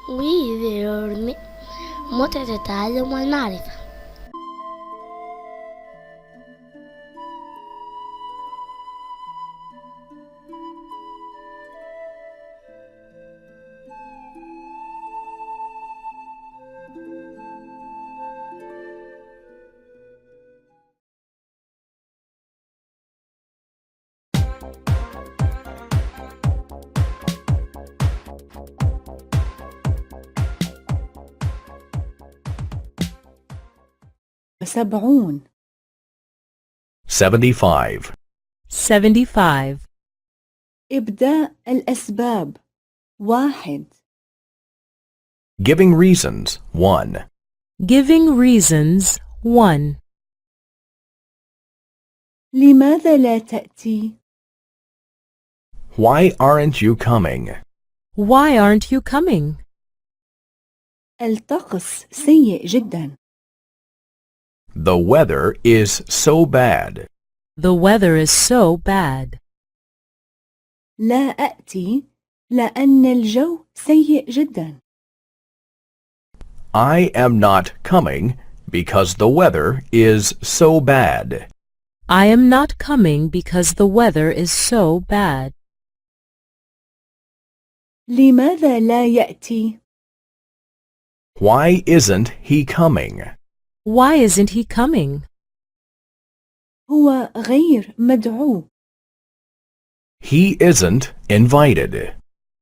ويعلمك متعة التعلم والمعرفة. سبعون 75. إبداء الأسباب 1. Giving reasons 1. Giving reasons 1. لماذا لا تأتي؟ Why aren't you coming? Why aren't you coming? الطقس سيء جدا. The weather is so bad. The weather is so bad. لا أأتي لأن الجو سيء جدا. I am not coming because the weather is so bad. I am not coming because the weather is so bad. لماذا لا يأتي؟ Why isn't he coming? Why isn't he coming? هو غير مدعو. He isn't invited.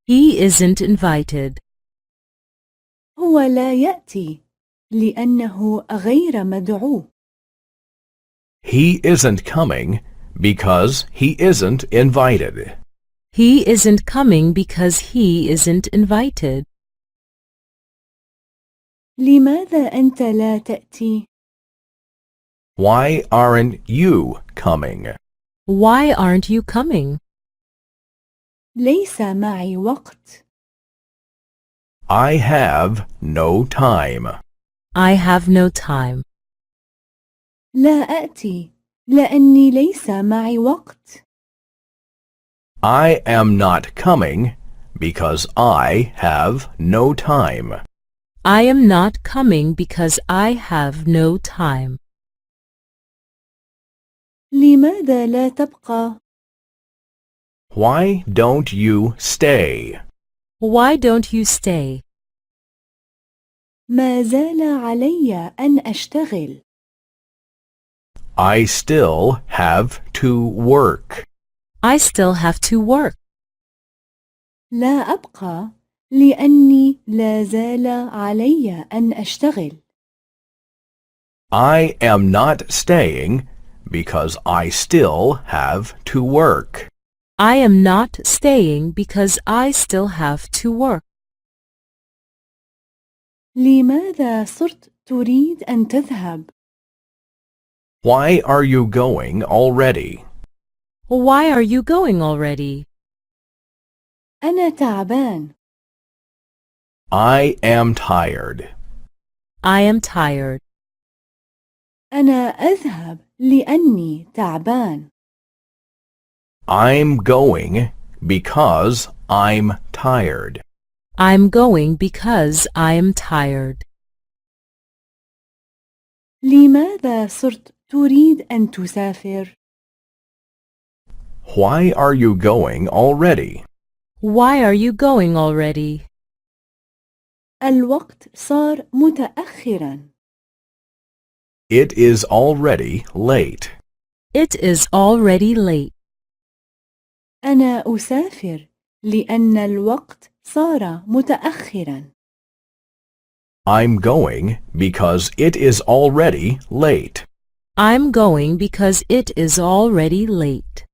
He isn't invited. هو لا يأتي لأنه غير مدعو. He isn't coming because he isn't invited. He isn't coming because he isn't invited. لماذا أنت لا تأتي؟ Why aren't you coming? Why aren't you coming? ليس معي وقت. I have no time. I have no time. لا أأتي لأني ليس معي وقت. I am not coming because I have no time. I am not coming because I have no time. لماذا لا تبقى؟ Why don't you stay? Why don't you stay? ما زال علي أن أشتغل. I still have to work. I still have to work. لا أبقى لأني لا زال علي أن أشتغل. I am not staying because I still have to work. I am not staying because I still have to work. لماذا صرت تريد أن تذهب؟ Why are you going already? Why are you going already? أنا تعبان. I am tired. I am tired. أنا أذهب لأني تعبان. I'm going because I'm tired. I'm going because I am tired. لماذا صرت تريد أن تسافر؟ Why are you going already? Why are you going already? الوقت صار متأخرا. It is already late. It is already late. أنا أسافر لأن الوقت صار متأخرا. I'm going because it is already late. I'm going because it is already late.